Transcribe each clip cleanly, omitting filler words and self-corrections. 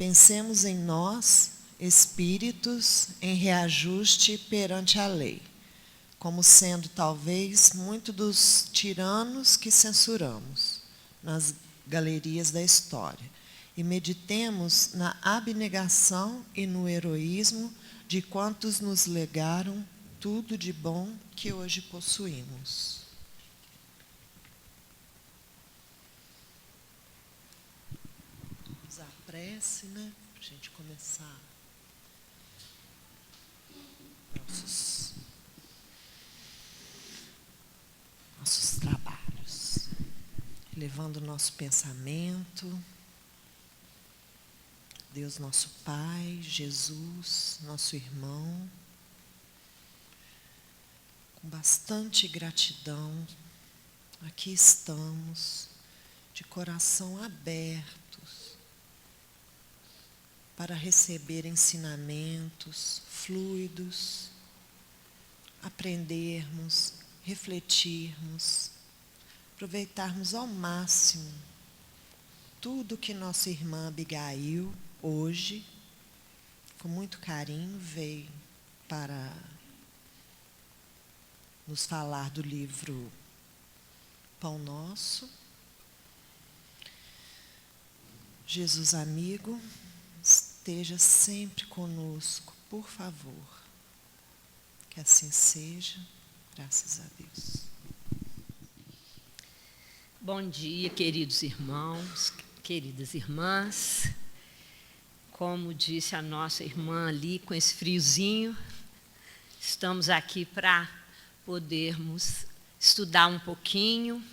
Pensemos em nós, espíritos, em reajuste perante a lei, como sendo talvez muito dos tiranos que censuramos nas galerias da história, e meditemos na abnegação e no heroísmo de quantos nos legaram tudo de bom que hoje possuímos. Vamos à prece, né? Para a gente começar nossos trabalhos, levando o nosso pensamento, Deus nosso Pai, Jesus, nosso irmão, com bastante gratidão, aqui estamos, de coração abertos, para receber ensinamentos fluidos, aprendermos, refletirmos, aproveitarmos ao máximo tudo que nossa irmã Abigail, hoje, com muito carinho, veio para nos falar do livro Pão Nosso. Jesus amigo, esteja sempre conosco, por favor. Que assim seja, graças a Deus. Bom dia, queridos irmãos, queridas irmãs. Como disse a nossa irmã ali, com esse friozinho, estamos aqui para podermos estudar um pouquinho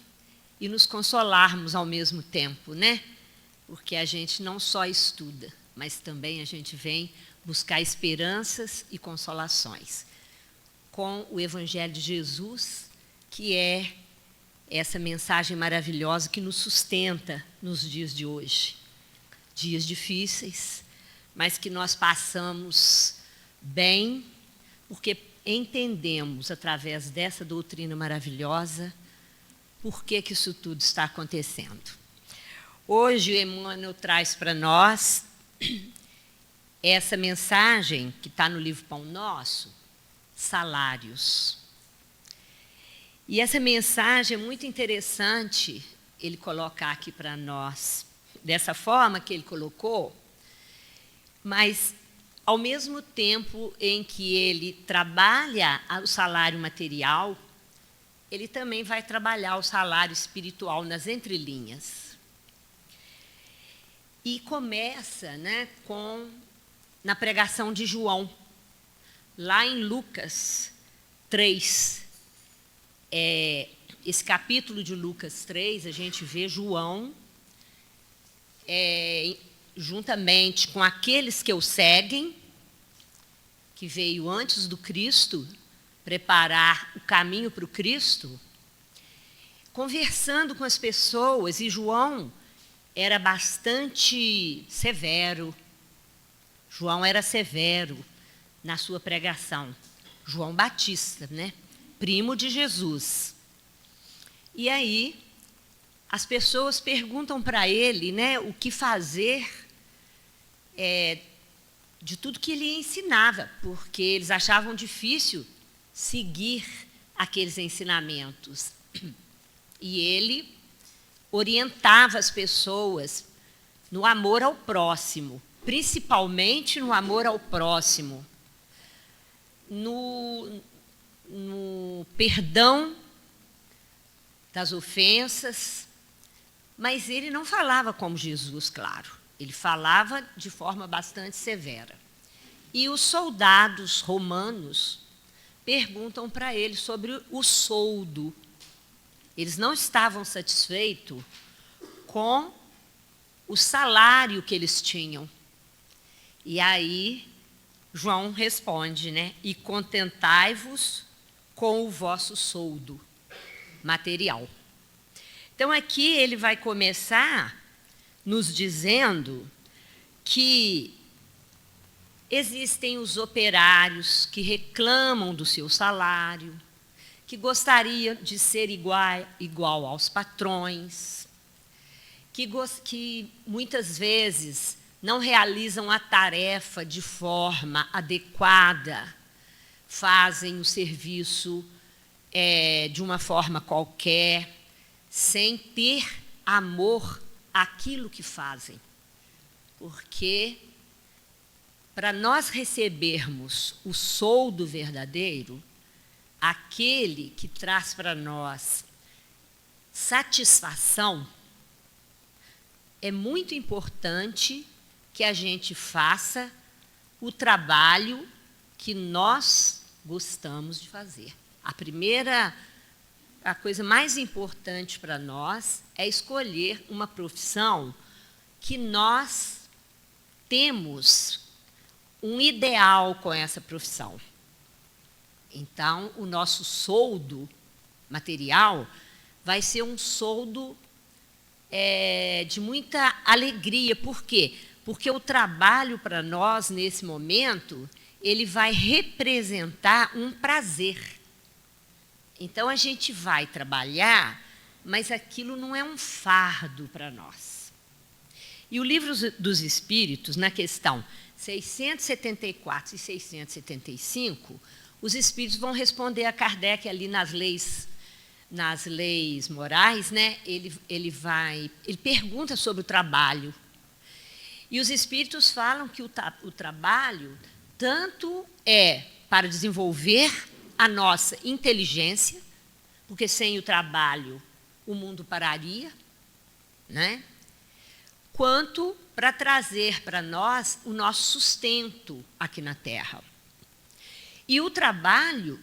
e nos consolarmos ao mesmo tempo, né? Porque a gente não só estuda, mas também a gente vem buscar esperanças e consolações com o Evangelho de Jesus, que é essa mensagem maravilhosa que nos sustenta nos dias de hoje. Dias difíceis, mas que nós passamos bem, porque entendemos, através dessa doutrina maravilhosa, por que isso tudo está acontecendo. Hoje, o Emmanuel traz para nós essa mensagem, que está no livro Pão Nosso, salários. E essa mensagem é muito interessante ele colocar aqui para nós, dessa forma que ele colocou, mas, ao mesmo tempo em que ele trabalha o salário material, ele também vai trabalhar o salário espiritual nas entrelinhas. E começa, né, na pregação de João, lá em Lucas 3. Esse capítulo de Lucas 3, a gente vê João, juntamente com aqueles que o seguem, que veio antes do Cristo, preparar o caminho para o Cristo, conversando com as pessoas, e João era bastante severo. João era severo na sua pregação. João Batista, né? Primo de Jesus. E aí, as pessoas perguntam para ele, né, o que fazer de tudo que ele ensinava, porque eles achavam difícil seguir aqueles ensinamentos. E ele orientava as pessoas no amor ao próximo, principalmente no amor ao próximo, no perdão das ofensas, mas ele não falava como Jesus, claro. Ele falava de forma bastante severa. E os soldados romanos perguntam para ele sobre o soldo. Eles não estavam satisfeitos com o salário que eles tinham. E aí, João responde, né? E contentai-vos com o vosso soldo material. Então, aqui ele vai começar nos dizendo que existem os operários que reclamam do seu salário, que gostariam de ser igual aos patrões, que muitas vezes não realizam a tarefa de forma adequada, fazem o serviço de uma forma qualquer, sem ter amor àquilo que fazem. Porque, para nós recebermos o soldo verdadeiro, aquele que traz para nós satisfação, é muito importante que a gente faça o trabalho que nós gostamos de fazer. A coisa mais importante para nós é escolher uma profissão que nós temos um ideal com essa profissão. Então, o nosso soldo material vai ser um soldo de muita alegria. Por quê? Porque o trabalho para nós, nesse momento, ele vai representar um prazer. Então, a gente vai trabalhar, mas aquilo não é um fardo para nós. E o Livro dos Espíritos, na questão 674 e 675, os Espíritos vão responder a Kardec ali nas leis morais, né? Ele pergunta sobre o trabalho. E os Espíritos falam que o trabalho tanto é para desenvolver a nossa inteligência, porque sem o trabalho o mundo pararia, né? Quanto para trazer para nós o nosso sustento aqui na Terra. E o trabalho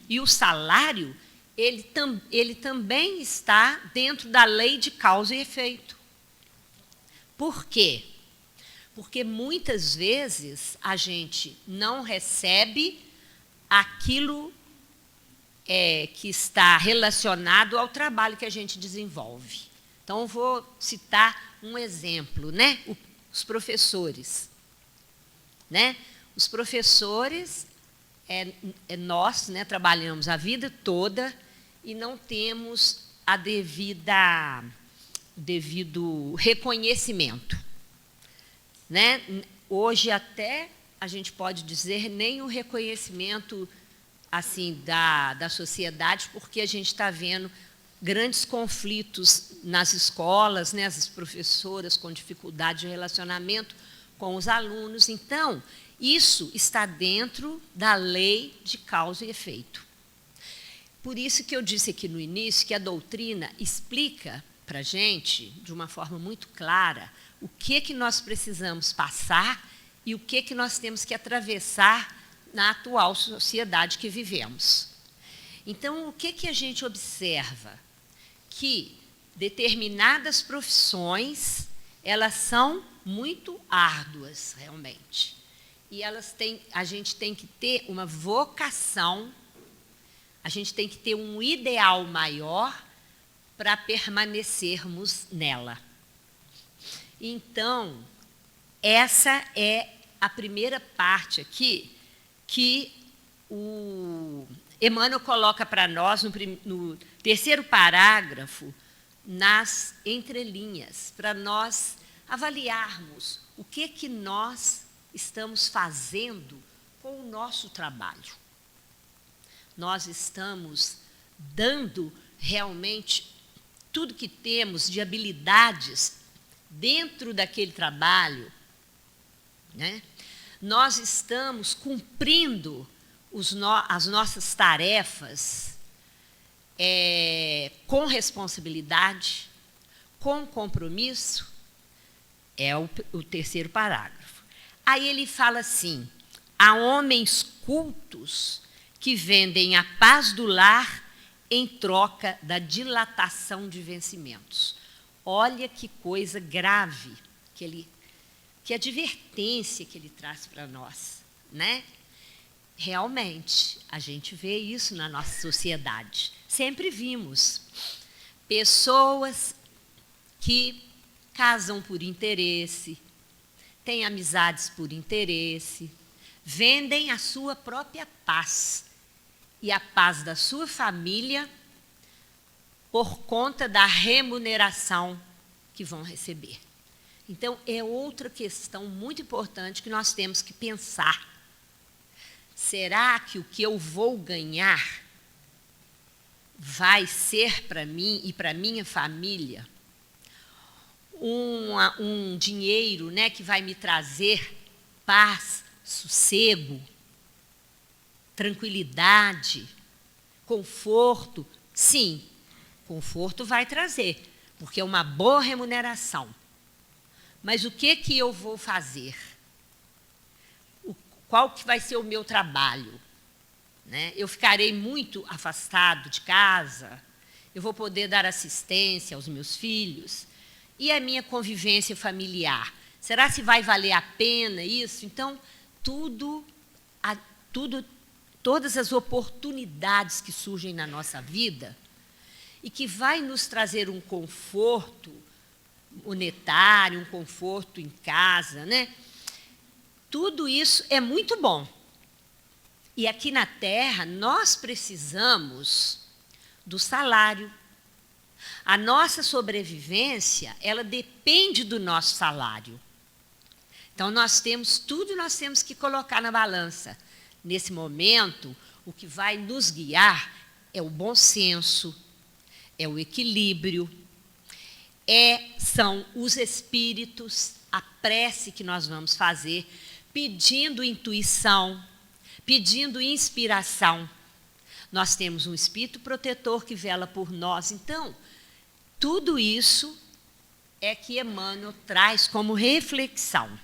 e o salário, ele também está dentro da lei de causa e efeito. Por quê? Porque muitas vezes a gente não recebe aquilo que está relacionado ao trabalho que a gente desenvolve. Então, eu vou citar um exemplo, né? Os professores. Né? Os professores, nós, né, trabalhamos a vida toda e não temos o devido reconhecimento. Né? Hoje até a gente pode dizer nem o reconhecimento assim da sociedade, porque a gente está vendo grandes conflitos nas escolas, né? As professoras com dificuldade de relacionamento com os alunos. Então, isso está dentro da lei de causa e efeito. Por isso que eu disse aqui no início que a doutrina explica para a gente, de uma forma muito clara, o que nós precisamos passar e o que nós temos que atravessar na atual sociedade que vivemos. Então, o que a gente observa? Que determinadas profissões, elas são muito árduas, realmente. E a gente tem que ter uma vocação, a gente tem que ter um ideal maior para permanecermos nela. Então, essa é a primeira parte aqui que o Emmanuel coloca para nós no terceiro parágrafo, nas entrelinhas, para nós avaliarmos o que nós estamos fazendo com o nosso trabalho. Nós estamos dando realmente tudo que temos de habilidades dentro daquele trabalho, né? Nós estamos cumprindo as nossas tarefas com responsabilidade, com compromisso. É o terceiro parágrafo. Aí ele fala assim: há homens cultos que vendem a paz do lar em troca da dilatação de vencimentos. Olha que coisa grave, que advertência que ele traz para nós, né? Realmente, a gente vê isso na nossa sociedade. Sempre vimos pessoas que casam por interesse, têm amizades por interesse, vendem a sua própria paz e a paz da sua família por conta da remuneração que vão receber. Então, é outra questão muito importante que nós temos que pensar. Será que o que eu vou ganhar vai ser para mim e para minha família um dinheiro, né, que vai me trazer paz, sossego, tranquilidade, conforto? Sim, conforto vai trazer, porque é uma boa remuneração. Mas o que eu vou fazer? Qual que vai ser o meu trabalho? Né? Eu ficarei muito afastado de casa? Eu vou poder dar assistência aos meus filhos? E a minha convivência familiar? Será se vai valer a pena isso? Então, todas as oportunidades que surgem na nossa vida e que vai nos trazer um conforto monetário, um conforto em casa, né? Tudo isso é muito bom. E aqui na Terra, nós precisamos do salário. A nossa sobrevivência, ela depende do nosso salário. Então, nós temos que colocar na balança. Nesse momento, o que vai nos guiar é o bom senso, é o equilíbrio, são os espíritos, a prece que nós vamos fazer, pedindo intuição, pedindo inspiração. Nós temos um espírito protetor que vela por nós. Então, tudo isso é que Emmanuel traz como reflexão.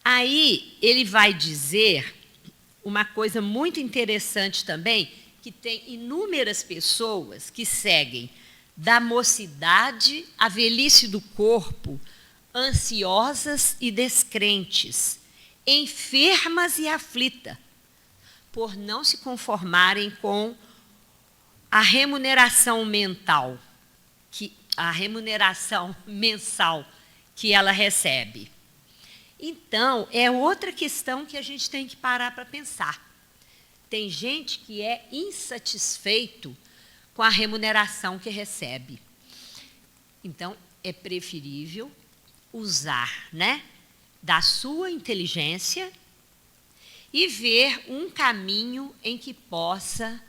Aí, ele vai dizer uma coisa muito interessante também, que tem inúmeras pessoas que seguem da mocidade à velhice do corpo, ansiosas e descrentes, enfermas e aflitas, por não se conformarem com a remuneração mental, a remuneração mensal que ela recebe. Então, é outra questão que a gente tem que parar para pensar. Tem gente que é insatisfeito com a remuneração que recebe. Então, é preferível usar, né, da sua inteligência e ver um caminho em que possa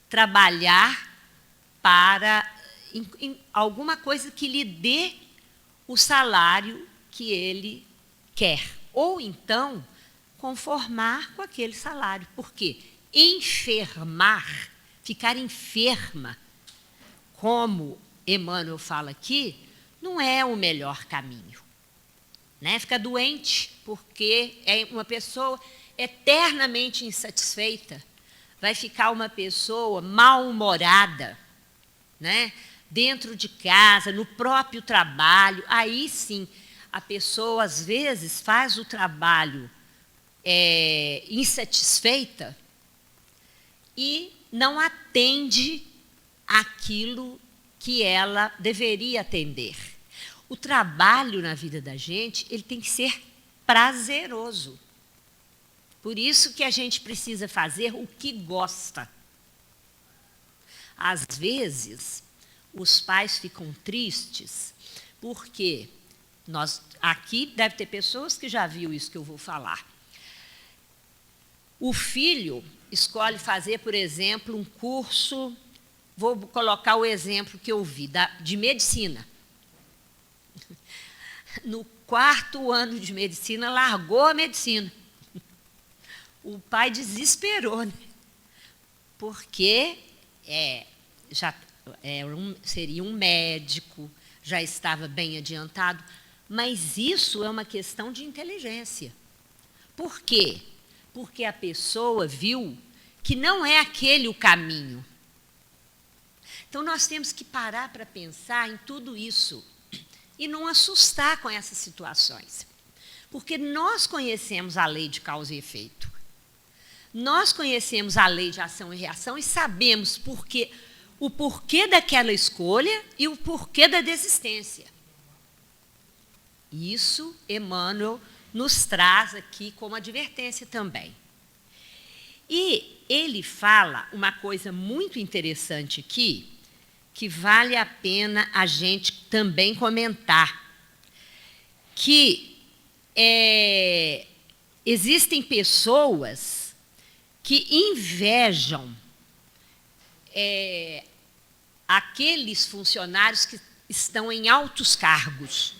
trabalhar para em alguma coisa que lhe dê o salário que ele quer. Ou então, conformar com aquele salário. Porque enfermar, ficar enferma, como Emmanuel fala aqui, não é o melhor caminho. Né? Ficar doente porque é uma pessoa eternamente insatisfeita, vai ficar uma pessoa mal-humorada, né? Dentro de casa, no próprio trabalho. Aí sim, a pessoa às vezes faz o trabalho insatisfeita e não atende aquilo que ela deveria atender. O trabalho na vida da gente, ele tem que ser prazeroso. Por isso que a gente precisa fazer o que gosta. Às vezes, os pais ficam tristes porque aqui deve ter pessoas que já viram isso que eu vou falar. O filho escolhe fazer, por exemplo, um curso, vou colocar o exemplo que eu vi, de medicina. No 4º ano de medicina, largou a medicina. O pai desesperou, né? Porque seria um médico, já estava bem adiantado, mas isso é uma questão de inteligência. Por quê? Porque a pessoa viu que não é aquele o caminho. Então, nós temos que parar para pensar em tudo isso e não assustar com essas situações. Porque nós conhecemos a lei de causa e efeito. Nós conhecemos a lei de ação e reação e sabemos o porquê daquela escolha e o porquê da desistência. Isso Emmanuel nos traz aqui como advertência também. E ele fala uma coisa muito interessante aqui, que vale a pena a gente também comentar, que existem pessoas que invejam aqueles funcionários que estão em altos cargos.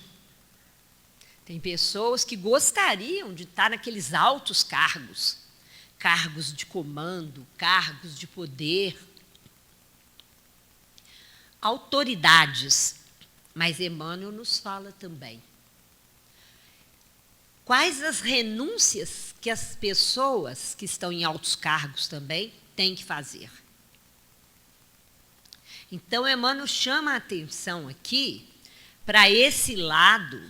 Tem pessoas que gostariam de estar naqueles altos cargos, cargos de comando, cargos de poder, autoridades. Mas Emmanuel nos fala também. Quais as renúncias que as pessoas que estão em altos cargos também têm que fazer? Então, Emmanuel chama a atenção aqui para esse lado,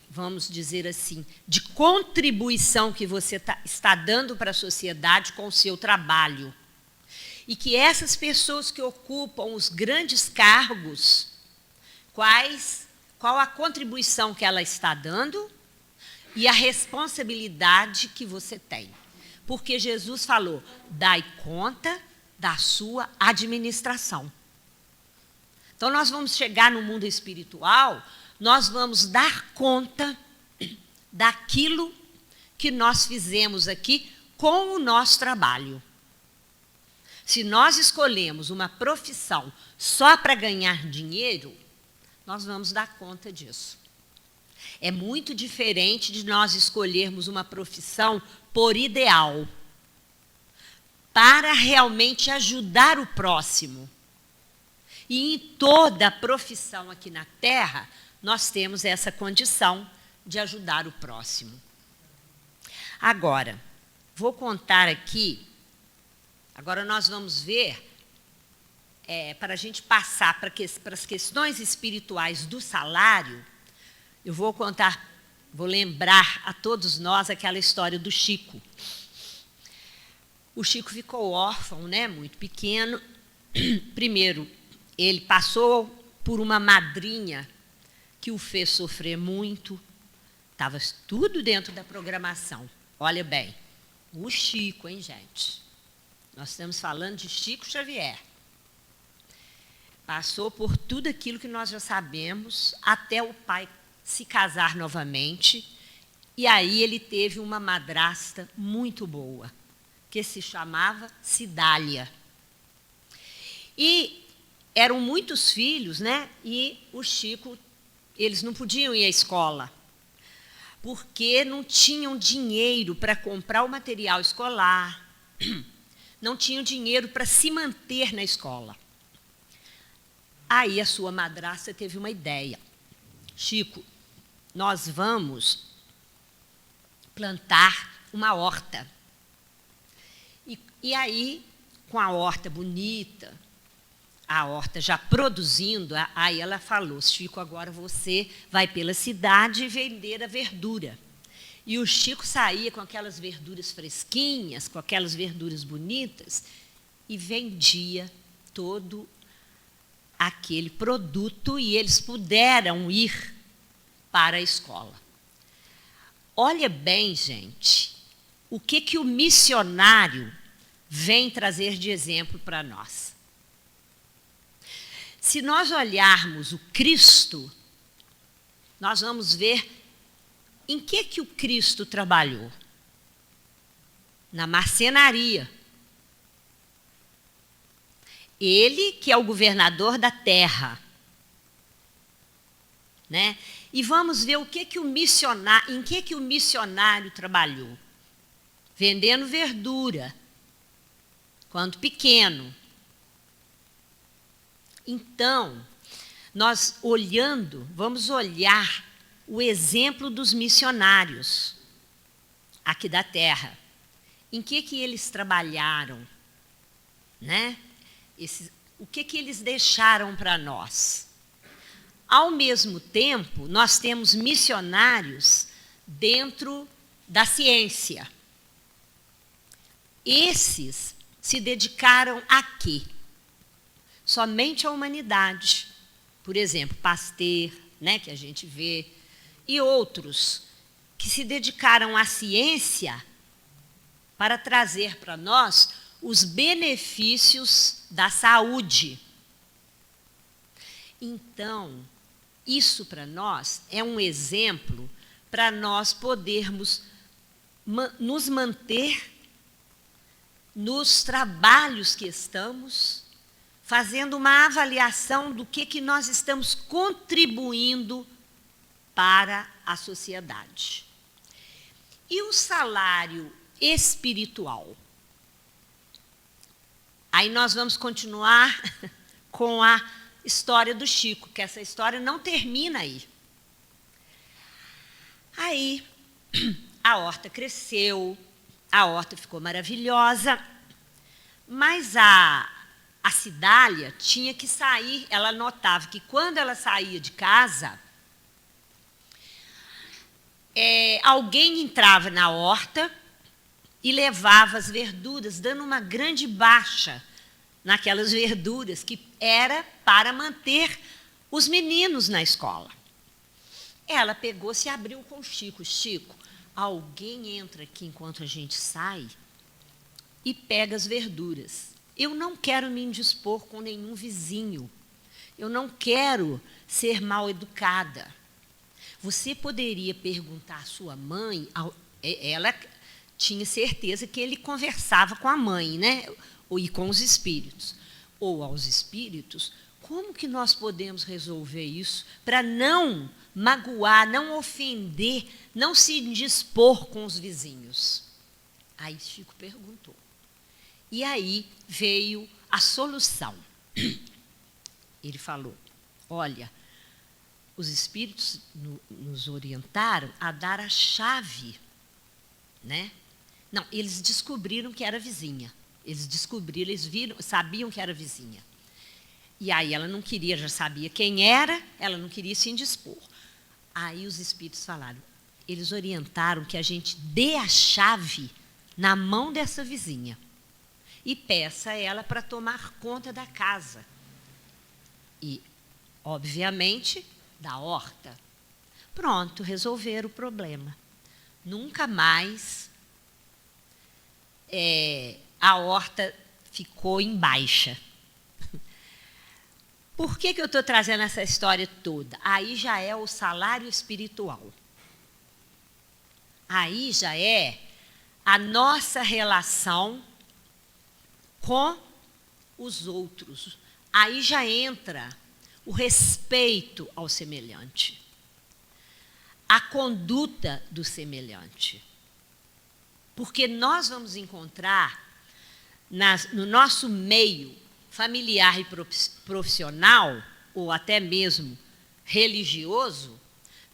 vamos dizer assim, de contribuição que você está dando para a sociedade com o seu trabalho. E que essas pessoas que ocupam os grandes cargos, qual a contribuição que ela está dando e a responsabilidade que você tem. Porque Jesus falou, dai conta da sua administração. Então, nós vamos chegar no mundo espiritual, nós vamos dar conta daquilo que nós fizemos aqui com o nosso trabalho. Se nós escolhemos uma profissão só para ganhar dinheiro, nós vamos dar conta disso. É muito diferente de nós escolhermos uma profissão por ideal, para realmente ajudar o próximo. E em toda a profissão aqui na Terra, nós temos essa condição de ajudar o próximo. Agora, vou contar aqui, agora nós vamos ver, para a gente passar para as questões espirituais do salário, eu vou lembrar a todos nós aquela história do Chico. O Chico ficou órfão, né, muito pequeno. Primeiro, ele passou por uma madrinha que o fez sofrer muito. Estava tudo dentro da programação. Olha bem, o Chico, hein, gente? Nós estamos falando de Chico Xavier. Passou por tudo aquilo que nós já sabemos, até o pai se casar novamente. E aí ele teve uma madrasta muito boa, que se chamava Cidália. E eram muitos filhos, né? E o Chico, eles não podiam ir à escola, porque não tinham dinheiro para comprar o material escolar, não tinham dinheiro para se manter na escola. Aí a sua madrasta teve uma ideia. Chico, nós vamos plantar uma horta. E aí, com a horta bonita, a horta já produzindo, aí ela falou, Chico, agora você vai pela cidade vender a verdura. E o Chico saía com aquelas verduras fresquinhas, com aquelas verduras bonitas, e vendia todo aquele produto, e eles puderam ir para a escola. Olha bem, gente, o que o missionário vem trazer de exemplo para nós. Se nós olharmos o Cristo, nós vamos ver em que o Cristo trabalhou. Na marcenaria. Ele que é o governador da terra. Né? E vamos ver em que o missionário trabalhou. Vendendo verdura, quando pequeno. Então, nós vamos olhar o exemplo dos missionários aqui da Terra. Em que eles trabalharam? Né? O que eles deixaram para nós? Ao mesmo tempo, nós temos missionários dentro da ciência. Esses se dedicaram a quê? Somente à humanidade. Por exemplo, Pasteur, né, que a gente vê, e outros que se dedicaram à ciência para trazer para nós os benefícios da saúde. Então, Isso, para nós, é um exemplo para nós podermos nos manter nos trabalhos que estamos, fazendo uma avaliação do que nós estamos contribuindo para a sociedade. E o salário espiritual? Aí nós vamos continuar com a história do Chico, que essa história não termina aí. Aí a horta cresceu, a horta ficou maravilhosa, mas a Cidália tinha que sair. Ela notava que quando ela saía de casa, alguém entrava na horta e levava as verduras, dando uma grande baixa naquelas verduras que era para manter os meninos na escola. Ela pegou-se e abriu com o Chico. Chico, alguém entra aqui enquanto a gente sai e pega as verduras. Eu não quero me indispor com nenhum vizinho. Eu não quero ser mal educada. Você poderia perguntar à sua mãe. Ela tinha certeza que ele conversava com a mãe, né? E com os espíritos. Ou aos espíritos, como que nós podemos resolver isso para não magoar, não ofender, não se indispor com os vizinhos? Aí Chico perguntou. E aí veio a solução. Ele falou, olha, os espíritos nos orientaram a dar a chave, né? Não, eles descobriram que era vizinha. Eles descobriram, eles viram, sabiam que era vizinha. E aí ela não queria, já sabia quem era, ela não queria se indispor. Aí os espíritos falaram, eles orientaram que a gente dê a chave na mão dessa vizinha e peça a ela para tomar conta da casa. E, obviamente, da horta. Pronto, resolveram o problema. Nunca mais a horta ficou em baixa. Por que eu estou trazendo essa história toda? Aí já é o salário espiritual. Aí já é a nossa relação com os outros. Aí já entra o respeito ao semelhante, a conduta do semelhante. Porque nós vamos encontrar no nosso meio familiar e profissional, ou até mesmo religioso,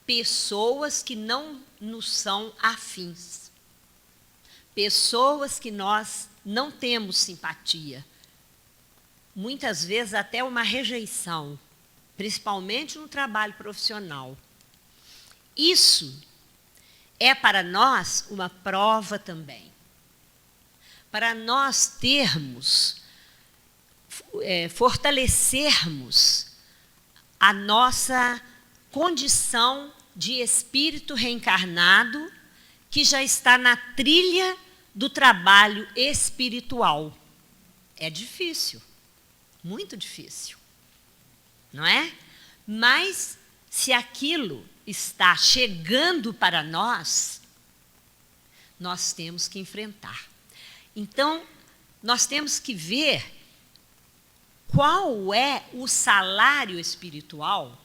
pessoas que não nos são afins. Pessoas que nós não temos simpatia. Muitas vezes até uma rejeição, principalmente no trabalho profissional. Isso é para nós uma prova também. Para nós termos, fortalecermos a nossa condição de espírito reencarnado que já está na trilha do trabalho espiritual. É difícil, muito difícil, não é? Mas se aquilo está chegando para nós, nós temos que enfrentar. Então, nós temos que ver qual é o salário espiritual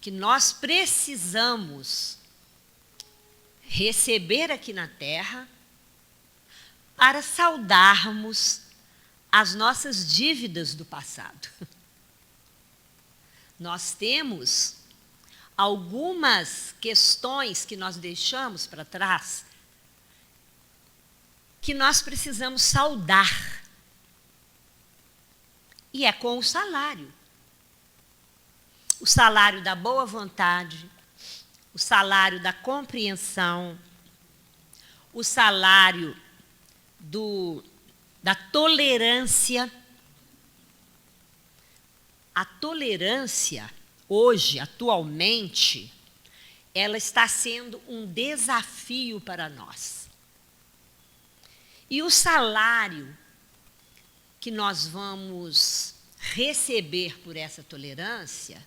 que nós precisamos receber aqui na Terra para saldarmos as nossas dívidas do passado. Nós temos algumas questões que nós deixamos para trás que nós precisamos saldar. E é com o salário. O salário da boa vontade, o salário da compreensão, o salário da tolerância. A tolerância, hoje, atualmente, ela está sendo um desafio para nós. E o salário que nós vamos receber por essa tolerância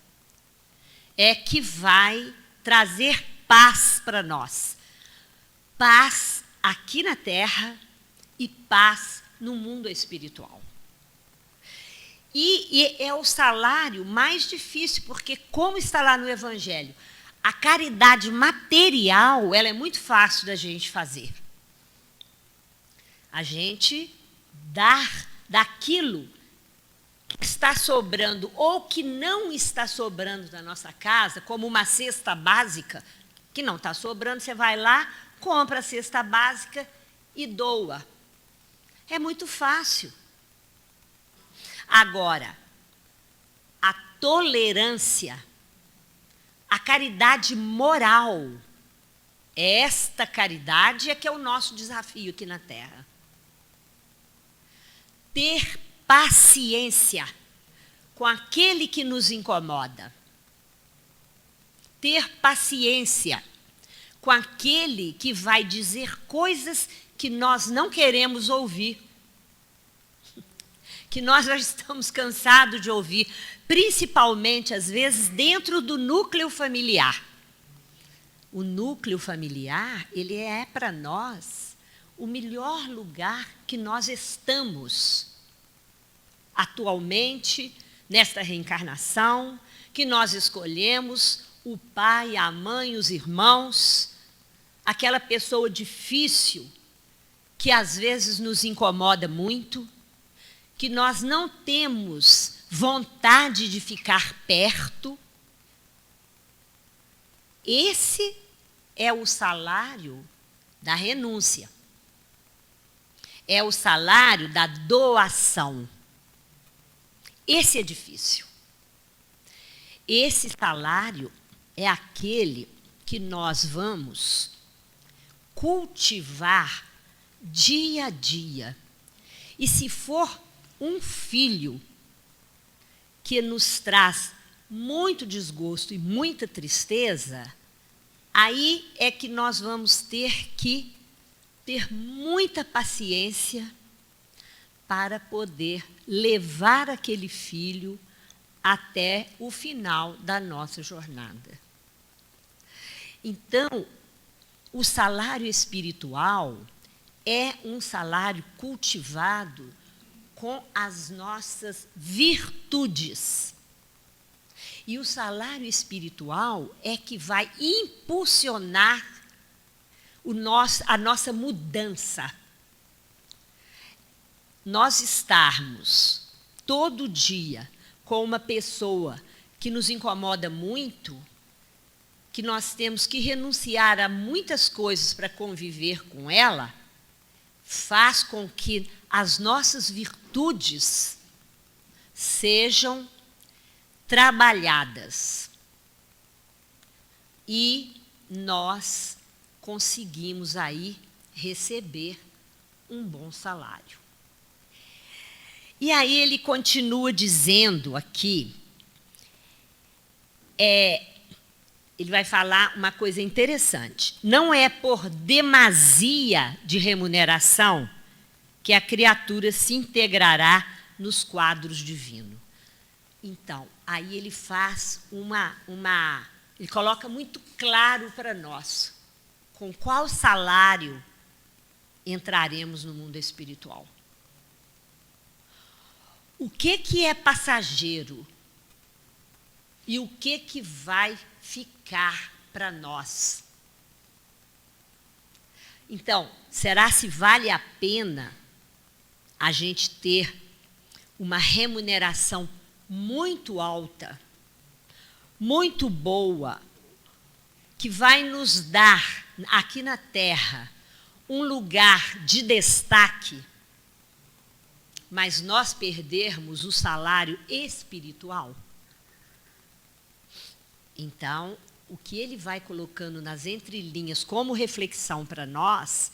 é que vai trazer paz para nós. Paz aqui na terra e paz no mundo espiritual. E é o salário mais difícil, porque, como está lá no Evangelho, a caridade material, ela é muito fácil da gente fazer. A gente dar daquilo que está sobrando ou que não está sobrando da nossa casa, como uma cesta básica, que não está sobrando, você vai lá, compra a cesta básica e doa. É muito fácil. Agora, a tolerância, a caridade moral, esta caridade é que é o nosso desafio aqui na Terra. Ter paciência com aquele que nos incomoda. Ter paciência com aquele que vai dizer coisas que nós não queremos ouvir, que nós já estamos cansados de ouvir, principalmente, às vezes, dentro do núcleo familiar. O núcleo familiar, ele é para nós o melhor lugar que nós estamos atualmente, nesta reencarnação, que nós escolhemos o pai, a mãe, os irmãos, aquela pessoa difícil que às vezes nos incomoda muito, que nós não temos vontade de ficar perto. Esse é o salário da renúncia. É o salário da doação. Esse é difícil. Esse salário é aquele que nós vamos cultivar dia a dia. E se for um filho que nos traz muito desgosto e muita tristeza, aí é que nós vamos ter que ter muita paciência para poder levar aquele filho até o final da nossa jornada. Então, o salário espiritual é um salário cultivado com as nossas virtudes. E o salário espiritual é que vai impulsionar a nossa mudança. Nós estarmos todo dia com uma pessoa que nos incomoda muito, que nós temos que renunciar a muitas coisas para conviver com ela, faz com que as nossas virtudes sejam trabalhadas e nós conseguimos aí receber um bom salário. E aí ele continua dizendo aqui, ele vai falar uma coisa interessante. Não é por demasia de remuneração que a criatura se integrará nos quadros divinos. Então, aí ele faz ele coloca muito claro para nós com qual salário entraremos no mundo espiritual. O que é passageiro e o que vai ficar para nós? Então, será se vale a pena a gente ter uma remuneração muito alta, muito boa, que vai nos dar, aqui na Terra, um lugar de destaque, mas nós perdermos o salário espiritual? Então, o que ele vai colocando nas entrelinhas como reflexão para nós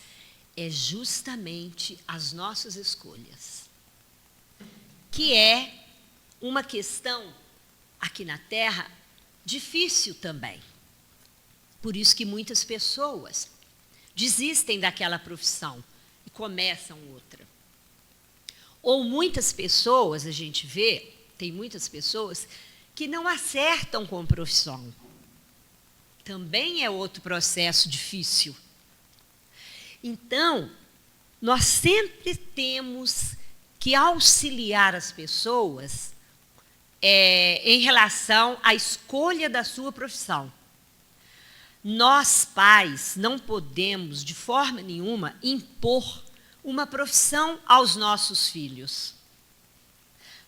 é justamente as nossas escolhas, que é uma questão aqui na Terra difícil também. Por isso que muitas pessoas desistem daquela profissão e começam outra. Ou muitas pessoas, a gente vê, tem muitas pessoas que não acertam com profissão. Também é outro processo difícil. Então, nós sempre temos que auxiliar as pessoas em relação à escolha da sua profissão. Nós, pais, não podemos, de forma nenhuma, impor uma profissão aos nossos filhos.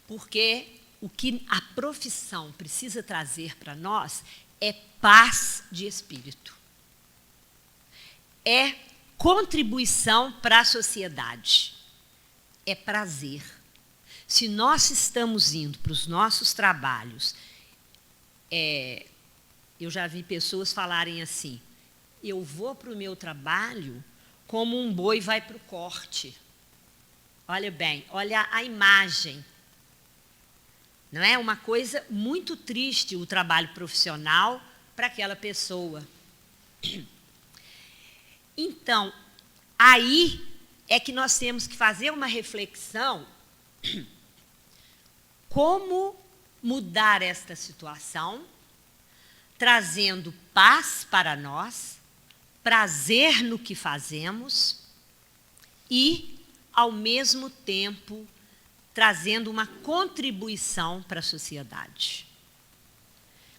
Porque o que a profissão precisa trazer para nós é paz de espírito. É contribuição para a sociedade. É prazer. Se nós estamos indo para os nossos trabalhos, eu já vi pessoas falarem assim, eu vou para o meu trabalho como um boi vai para o corte. Olha bem, olha a imagem. Não é uma coisa muito triste o trabalho profissional para aquela pessoa. Então, aí é que nós temos que fazer uma reflexão como mudar esta situação, trazendo paz para nós, prazer no que fazemos e, ao mesmo tempo, trazendo uma contribuição para a sociedade.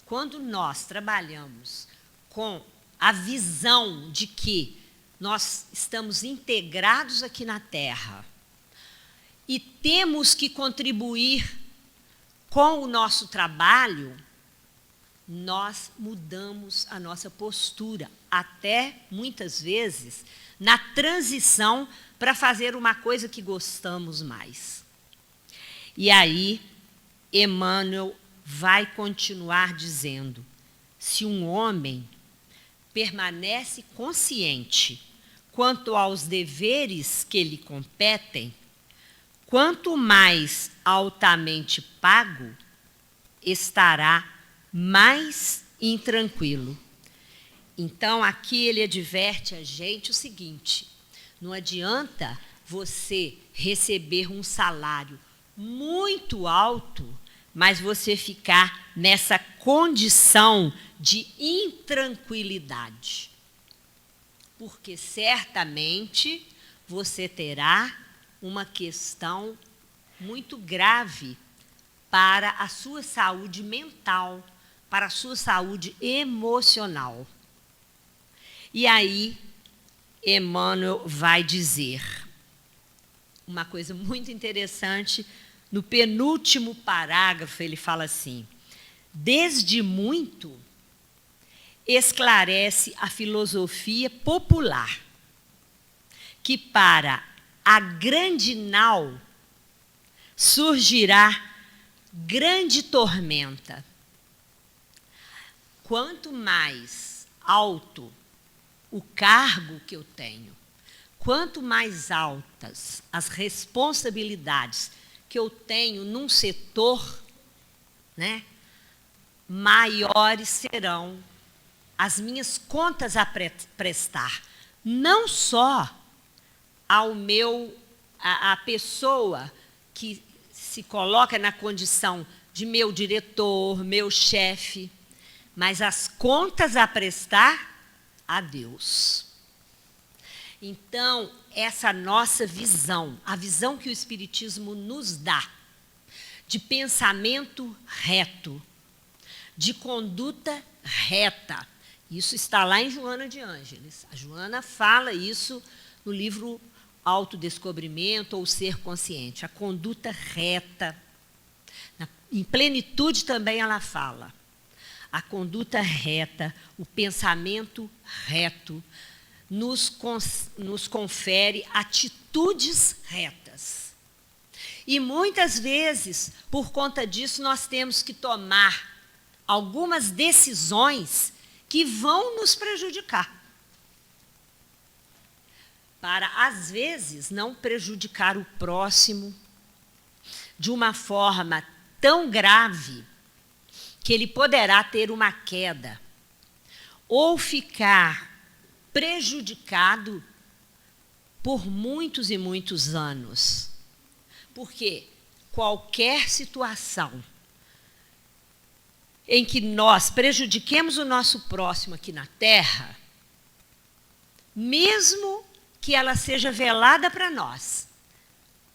Quando nós trabalhamos com a visão de que nós estamos integrados aqui na Terra e temos que contribuir com o nosso trabalho, nós mudamos a nossa postura, até, muitas vezes, na transição para fazer uma coisa que gostamos mais. E aí, Emmanuel vai continuar dizendo, se um homem permanece consciente quanto aos deveres que lhe competem, quanto mais altamente pago, estará mais intranquilo. Então, aqui ele adverte a gente o seguinte, não adianta você receber um salário muito alto, mas você ficar nessa condição de intranquilidade. Porque certamente você terá uma questão muito grave para a sua saúde mental, para a sua saúde emocional. E aí, Emmanuel vai dizer uma coisa muito interessante. No penúltimo parágrafo, ele fala assim, desde muito esclarece a filosofia popular, que para a grande nau surgirá grande tormenta. Quanto mais alto o cargo que eu tenho, quanto mais altas as responsabilidades que eu tenho num setor, né, maiores serão as minhas contas a prestar. Não só a pessoa que se coloca na condição de meu diretor, meu chefe, mas as contas a prestar a Deus. Então, essa nossa visão, a visão que o Espiritismo nos dá, de pensamento reto, de conduta reta, isso está lá em Joana de Ângeles. A Joana fala isso no livro Autodescobrimento ou Ser Consciente, a conduta reta. Em plenitude também ela fala. A conduta reta, o pensamento reto, nos confere atitudes retas. E muitas vezes, por conta disso, nós temos que tomar algumas decisões que vão nos prejudicar. Para, às vezes, não prejudicar o próximo de uma forma tão grave que ele poderá ter uma queda ou ficar prejudicado por muitos e muitos anos. Porque qualquer situação em que nós prejudiquemos o nosso próximo aqui na Terra, mesmo que ela seja velada para nós.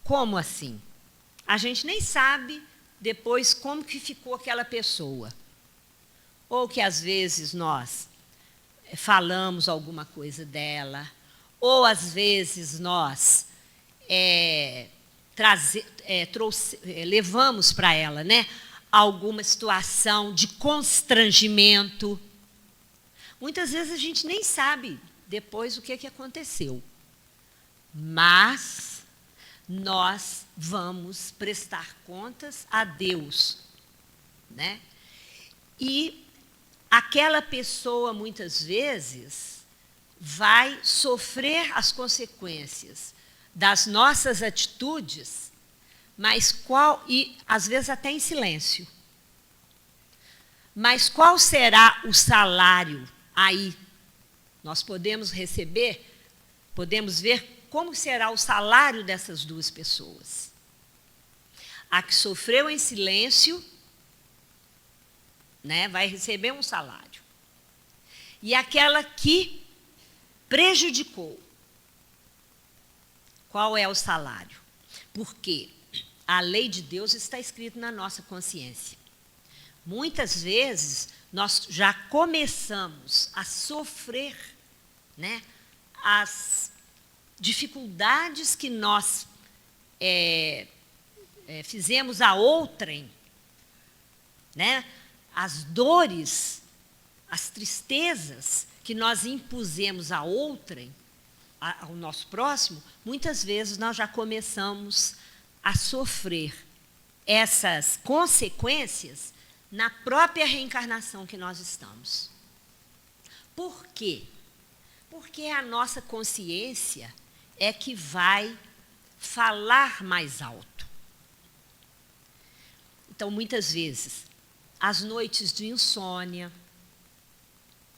Como assim? A gente nem sabe depois como que ficou aquela pessoa. Ou que às vezes nós falamos alguma coisa dela, ou às vezes nós levamos para ela, né, alguma situação de constrangimento. Muitas vezes a gente nem sabe depois o que aconteceu. Mas nós vamos prestar contas a Deus, né? E aquela pessoa, muitas vezes, vai sofrer as consequências das nossas atitudes, e às vezes até em silêncio. Mas qual será o salário aí? Nós podemos ver como será o salário dessas duas pessoas. A que sofreu em silêncio, né, vai receber um salário. E aquela que prejudicou, qual é o salário? Porque a lei de Deus está escrita na nossa consciência. Muitas vezes nós já começamos a sofrer, né, as dificuldades que nós fizemos a outrem, né, as dores, as tristezas que nós impusemos a outrem, ao nosso próximo, muitas vezes nós já começamos a sofrer essas consequências na própria reencarnação que nós estamos. Por quê? Porque a nossa consciência é que vai falar mais alto. Então, muitas vezes, as noites de insônia,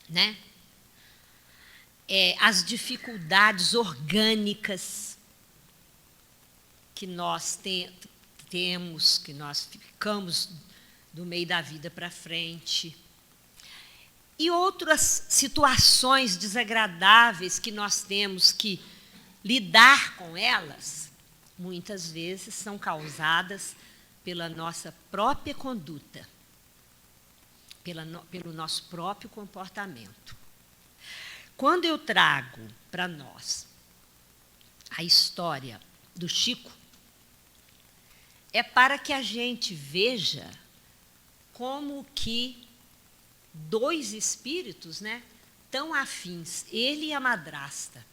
né? As dificuldades orgânicas que nós temos, que nós ficamos do meio da vida para frente, e outras situações desagradáveis que nós temos que lidar com elas, muitas vezes são causadas pela nossa própria conduta, pelo nosso próprio comportamento. Quando eu trago para nós a história do Chico, é para que a gente veja como que dois espíritos, né, tão afins, ele e a madrasta,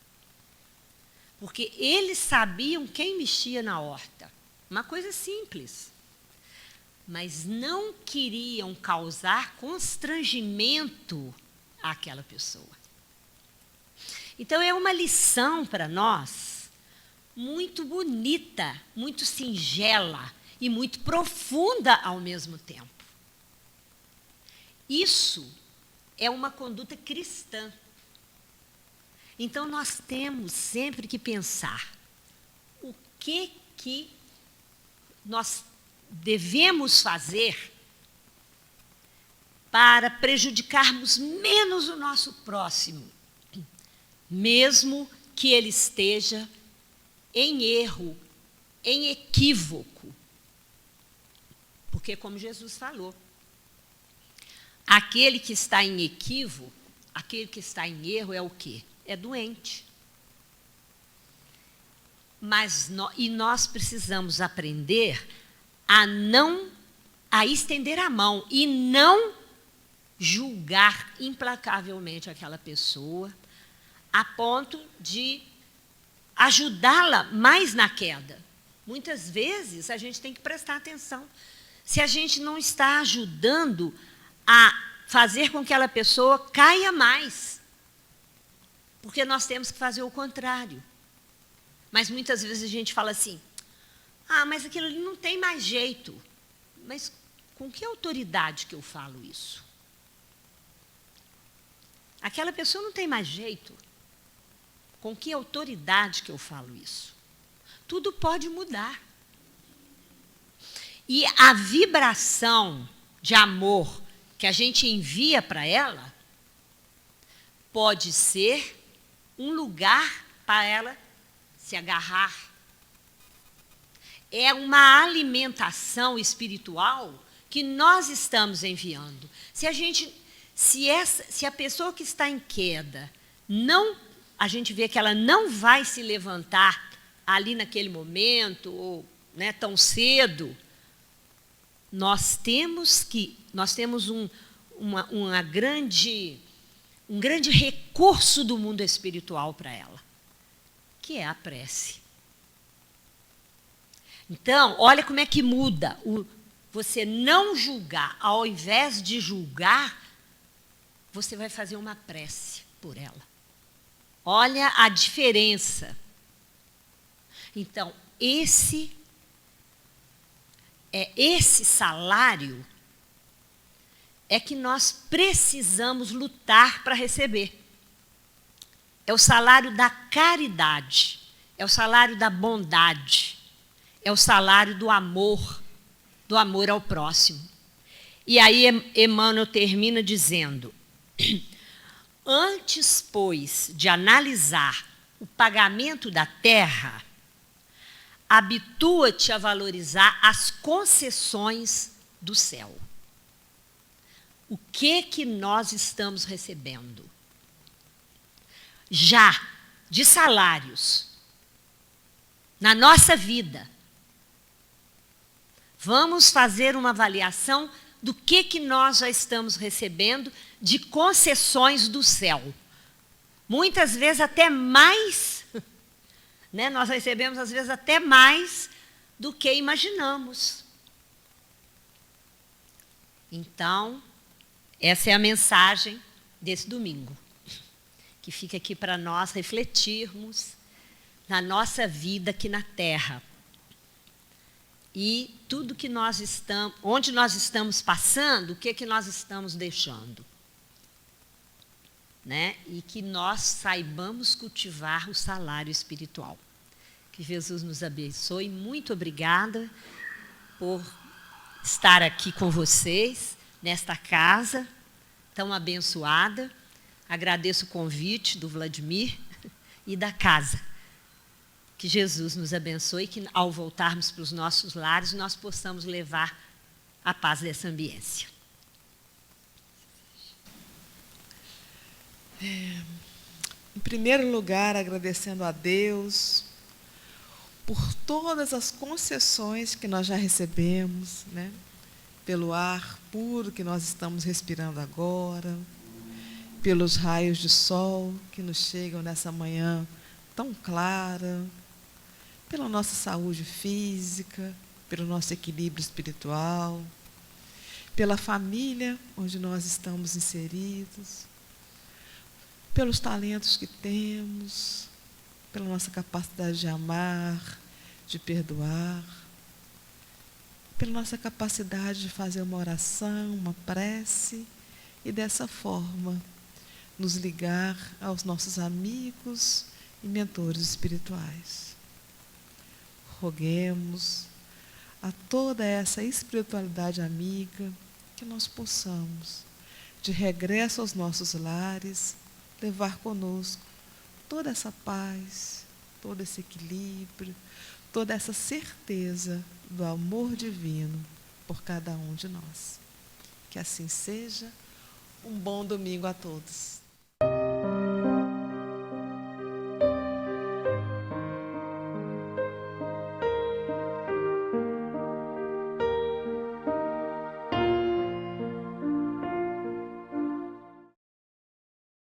porque eles sabiam quem mexia na horta, uma coisa simples, mas não queriam causar constrangimento àquela pessoa. Então, é uma lição para nós muito bonita, muito singela e muito profunda ao mesmo tempo. Isso é uma conduta cristã. Então, nós temos sempre que pensar o que nós devemos fazer para prejudicarmos menos o nosso próximo, mesmo que ele esteja em erro, em equívoco. Porque, como Jesus falou, aquele que está em equívoco, aquele que está em erro é o quê? É doente. E nós precisamos aprender a estender a mão e não julgar implacavelmente aquela pessoa a ponto de ajudá-la mais na queda. Muitas vezes a gente tem que prestar atenção. Se a gente não está ajudando a fazer com que aquela pessoa caia mais, porque nós temos que fazer o contrário. Mas muitas vezes a gente fala assim, mas aquilo ali não tem mais jeito. Mas com que autoridade que eu falo isso? Aquela pessoa não tem mais jeito. Com que autoridade que eu falo isso? Tudo pode mudar. E a vibração de amor que a gente envia para ela pode ser um lugar para ela se agarrar. É uma alimentação espiritual que nós estamos enviando. Se a pessoa que está em queda, a gente vê que ela não vai se levantar ali naquele momento, ou tão cedo, nós temos um grande recurso do mundo espiritual para ela, que é a prece. Então, olha como é que muda. Você não julgar, ao invés de julgar, você vai fazer uma prece por ela. Olha a diferença. Então, esse salário é que nós precisamos lutar para receber. É o salário da caridade, é o salário da bondade, é o salário do amor ao próximo. E aí Emmanuel termina dizendo: antes, pois, de analisar o pagamento da terra, habitua-te a valorizar as concessões do céu. O que nós estamos recebendo? Já de salários, na nossa vida. Vamos fazer uma avaliação do que nós já estamos recebendo de concessões do céu. Muitas vezes até mais, nós recebemos às vezes até mais do que imaginamos. Então, essa é a mensagem desse domingo, que fica aqui para nós refletirmos na nossa vida aqui na Terra. E tudo que nós estamos, onde nós estamos passando, o que nós estamos deixando. E que nós saibamos cultivar o salário espiritual. Que Jesus nos abençoe. Muito obrigada por estar aqui com vocês, nesta casa tão abençoada. Agradeço o convite do Vladimir e da casa. Que Jesus nos abençoe, que ao voltarmos para os nossos lares, nós possamos levar a paz dessa ambiência. Em primeiro lugar, agradecendo a Deus por todas as concessões que nós já recebemos, pelo ar puro que nós estamos respirando agora, pelos raios de sol que nos chegam nessa manhã tão clara, pela nossa saúde física, pelo nosso equilíbrio espiritual, pela família onde nós estamos inseridos, pelos talentos que temos, pela nossa capacidade de amar, de perdoar, pela nossa capacidade de fazer uma oração, uma prece, e dessa forma nos ligar aos nossos amigos e mentores espirituais. Roguemos a toda essa espiritualidade amiga que nós possamos, de regresso aos nossos lares, levar conosco toda essa paz, todo esse equilíbrio, toda essa certeza do amor divino por cada um de nós. Que assim seja. Um bom domingo a todos.